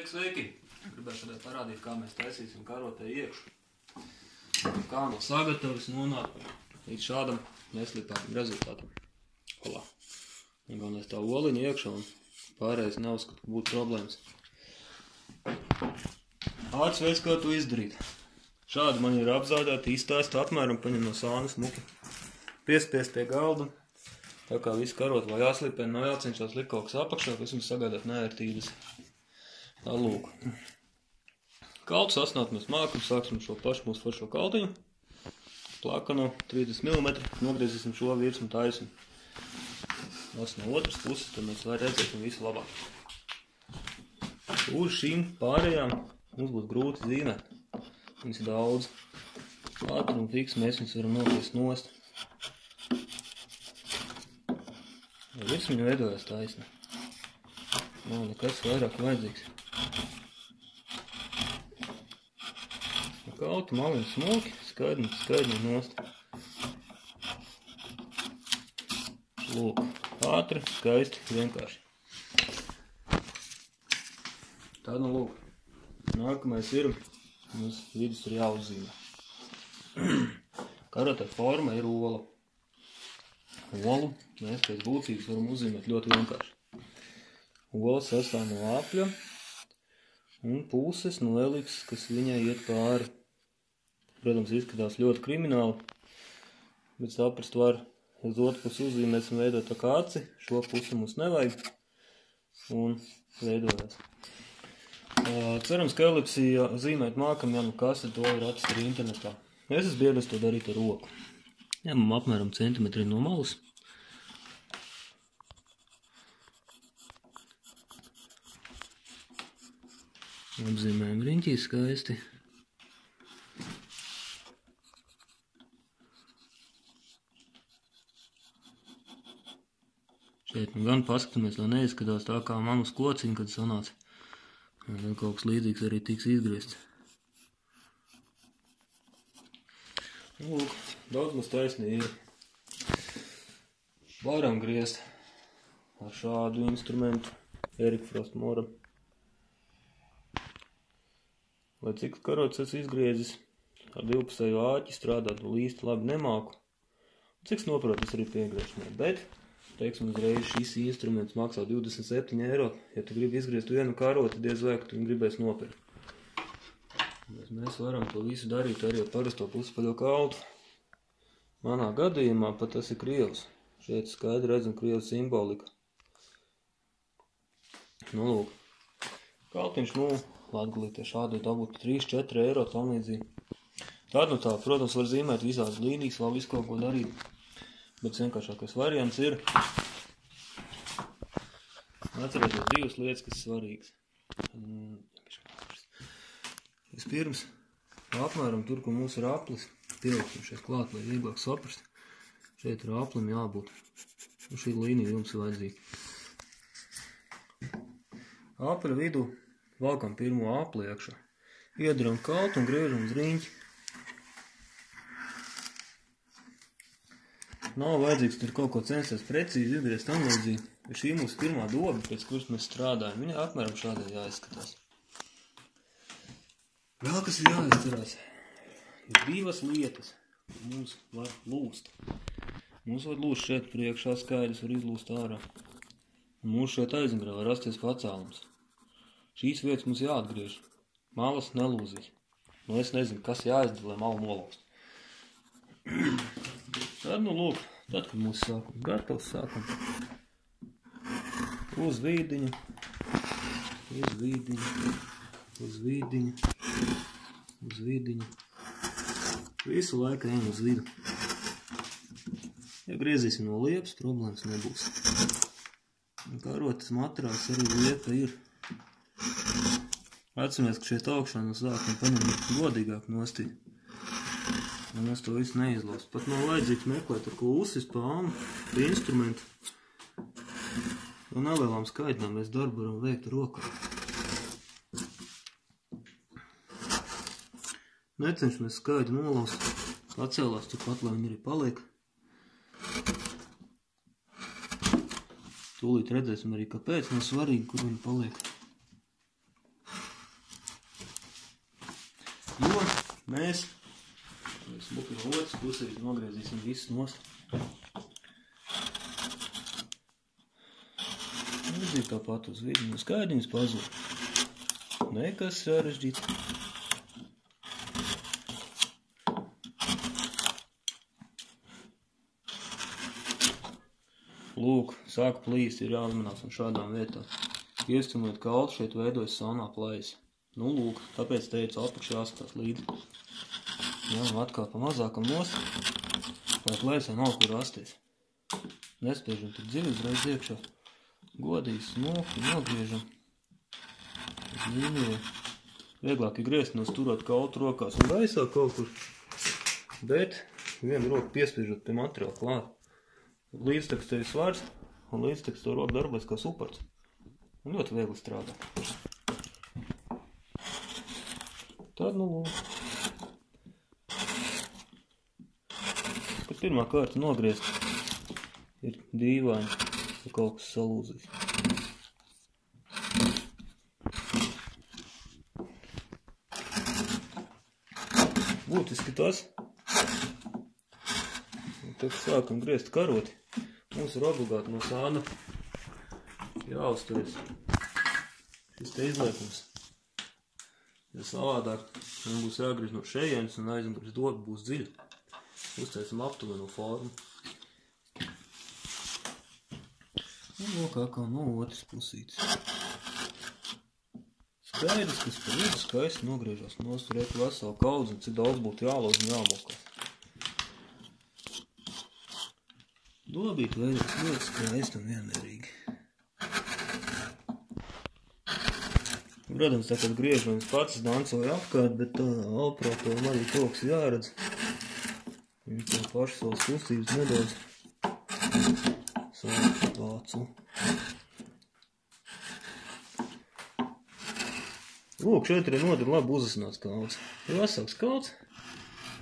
Sveiki! Gribēju šodien parādīt, kā mēs taisīsim karotē iekšu. Kā no sagatavas nonāk līdz šādam neslipām rezultātam. Holā. Un galvenais tā oliņa iekšā un pārējais neuzskatu, ka būtu problēmas. Ātrs veids, kā to izdarīt. Šādi man ir apzādāti izstāsti apmēram, paņem no sānas muki. Piespiest pie galda. Tā kā visu karot vai jāslipē, nav jācenšās likt kaut kas apakšā, kas jums sagādāt neērtības. Tā lūk. Kaltu sasnāt mēs mākam, sāksim šo pašu mūsu foršo kaltiņu. Plakanu 30 mm, nogriezīsim šo virsmu taisni. Lats no otras puses, tad mēs var redzēsim visu labāk. Uz šīm pārējām mums būs grūti zīmēt. Viņas ir daudz. Ātri un fiks mēs viņus varam nogriezt nost. Virsmiņu veidojas taisni. Nav nekas vairāk vajadzīgs. Kalti malini smuki, skaidri nost. Lūk, ātri, skaisti, vienkārši. Tā nu lūk. Nākamais ir, mums vidus ir jāuzzīmē. Karotē forma ir ola. Olu mēs pēc būtības varam uzzīmēt ļoti vienkārši. Ola sastāv no apļa un puses no elipses, kas viņai iet pāri. Protams, izskatās ļoti krimināli, bet saprast var, uz otru pusi uzzīmēsim veidot tā kā aci, šo pusi mums nevajag, un veidojās. Cerams, ka elipsi zīmēt mākam, ja nu kas, to var atrast arī internetā. Es esmu biedrs to darīt ar roku. Ņemam apmēram centimetri no malas. Apzīmējam riņķī skaisti. Šeit nu gan paskatāmies, lai neizskatās tā kā manu skociņu, kad sanāca. Un kaut kas līdzīgs arī tiks izgriezts. Lūk, daudz mums taisnī ir. Varam griezt ar šādu instrumentu, Erika Frost Mora. Lai cik karots esmu izgriezis, ar divpusējo āķi strādāt līsti labi nemāku. Cik noprot, es arī piegriešanai, bet teiksim, uzreiz šis instruments maksā 27 eiro. Ja tu gribi izgriezt vienu karoti, diez vai, ka tu gribēs nopirkt. Mēs varam to visu darīt arī ar parasto puspaļo kaltu. Manā gadījumā pat tas ir krievs. Šeit skaidri redzam krievs simbolika. Nu, lūk. Kaltiņš, latgalītē šādu dabūt 3-4 eiro tam līdzīgi. Tad, nu tā, protams, var zīmēt visās līnijas, vēl visu kaut ko darīt. Bet vienkāršākais variants ir atcerēties divas lietas, kas ir svarīgas. Vispirms, apmēram tur, kur mums ir aplis, pieliksim šeit klāt, lai vieglāk saprast. Šeit ir aplim jābūt. Un šī līnija jums ir vajadzīga. Apļa vidū valkam pirmo apli iekšā. Iedaram kaltu un griežam uz riņķi. Nav vajadzīgs tur kaut ko censties precīzi izgriezt tam līdzīgi. Šī mūsu pirmā doba, pēc kuras mēs strādājam, viņa apmēram šādai jāizskatās. Vēl kas ir jāizcerās. Ir divas lietas, mums var lūst. Mums var lūst šeit priekšā skaidrs, var izlūst ārā. Un mums šeit aizmugurē var rasties pacēlums. Šīs vietas mums jāatgriež. Malas nelūzīs. Es nezinu, kas jāizdara, lai malu nolaust. Tad, nu lūk, tad, kad mūsu sākums gatavs, sākam uz vīdiņu, uz vīdiņu, uz vīdiņu, uz vīdiņu. Visu laiku ejam uz vidu. Ja griezīsim no liepas, problēmas nebūs. Karotes materiāls arī liepa ir. Atceramies, ka šeit augšā no sākuma paņemt godīgāk nostīt. Un es to visu neizlasu. Pat nav vajadzīgs meklēt ar ko uzsist pa āmu, pa instrumentu. Un nelielām skaitnām mēs darbu varam veikt rokā. Necenšamies skaidri nolaust. Atcēlās turpat, lai viņi arī paliek. Tūlīt redzēsim arī, kāpēc nav svarīgi, kur viņi paliek. Jo mēs smuki no otras pusīs nogriezīsim visu nost. Redzīja tāpat uz vidu, no skaidriņas pazūd. Nekas sarežģīts. Lūk, sāka plīst, ir jāuzmanās un šādām vietām. Iestumot kaltu, šeit veidojas saunā plaisa. Nu, lūk, tāpēc teicu, apakš jāskatās līdzi. Jā, atkal pa mazākam nost, lai plaisā nav kur rasties. Nespiežam tik dziļi uzreiz iekšā. Godīgi smuki, nogriežam. Līniju. Vieglāk ir griezt no turot kaltu rokās un gaisā kaut kur. Bet vienu roku piespiežot pie materiāla klāt. Līdzteks tevi svars un līdzteks to roku darbojas kā suports. Un ļoti viegli strādā. Tad, nu, lūk. Kad pirmā kārta nogriezt, ir dīvaini, ka kaut kas salūzīs. Būtiski tas. Un tad sākam griezt karoti. Mums ir obligāti no sāna jāuzturies šis te izliekums. Ja savādāk mums būs jāgriež no šejienes un aizmugures doba būs dziļa. Uztaisam aptuvenu formu. Un lūk, atkal no otras pusītes. Skaidrs, kas pa vidu skaisti nogriežās. Nosturēt veselu kaudzi un cik daudz būtu jālūdz un jāmokās. Dobīt veidos ļoti skaisti un vienmērīgi. Protams, tā kad griežam pats dancoju apkārt, bet tā alprātam arī kaut kas jāredz. Viņš to pašu savas kustības nedaudz savācu. Lūk, šeit arī noder labi uzasināts kalds. Ja vasāks kalds,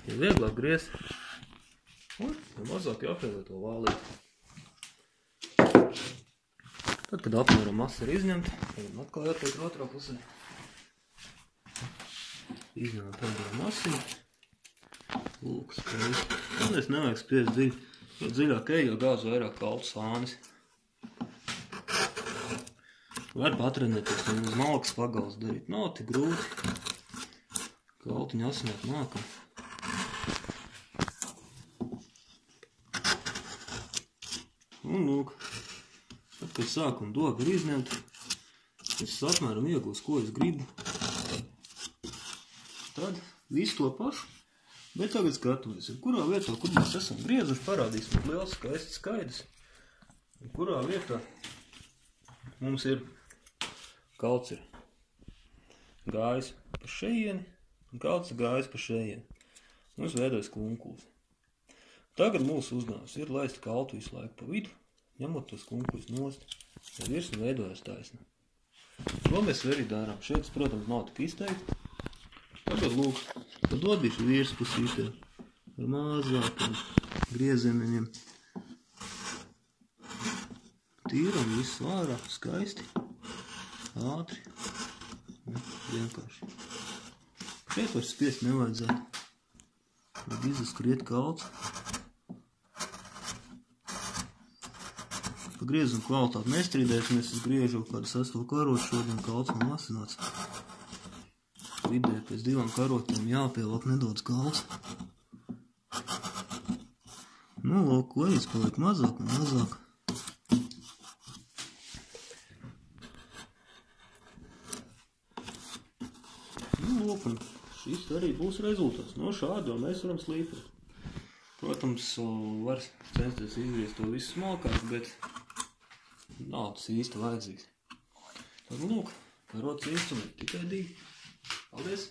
ja vieglāk griezt, un ja mazāk jāpieliek to vālīt. Tad, kad apmēram masa ir izņemta, tad atkal jātiek otrā pusē. Izņemam pēdējā masiņu. Lūk, skaisti. Un es nevajag spiest dziļi, jo dziļāk ej, jo gāz vairāk kaldu sānis. Var patrenēties un uz malkas pagals darīt. Nav tik grūti. Kaltiņu asināt nākam. Un lūk, tad, kad sākam dobu ir izņemt, es apmēram iegūstu, ko es gribu. Tad visu to pašu, bet tagad skatoties, kurā vietā, kur mēs esam griezuši, parādīs mums liels skaists skaidrs. Un kurā vietā mums ir kalds ir gājis pa šejieni, un kalds ir gājis pa šejieni. Mums veidojas kunkulis. Tagad mūsu uzdevums ir laist kaltu visu laiku pa vidu, ņemot tos kunkuļus nost, ja virsma veidojas taisna. To mēs arī darām. Šeit, protams, nav tik izteikti. Tagad, lūk, pa dobīšu virspusītē ar mazākiem griezieniņiem. Tīram visu ārā, skaisti, ātri un vienkārši. Šeit var spiest nevajadzētu. Tad izaskriet kalds. Pa griezumu kvalitāti nestrīdēsimies, es griežu kādu 6. karotu, šodien kalds nav asināts. Vidē pēc 2 karotiem jāpievelk nedaudz kalds. Nu, lūk, lejas paliek mazāk un mazāk. Nu, lūk, un šis arī būs rezultāts. No šāda mēs varam slīpēt. Protams, var censties izgriezt to visu smalkāk, bet nav tas īsti vajadzīgs. Tad, lūk, karotas instrumenti tikai 2. Paldies!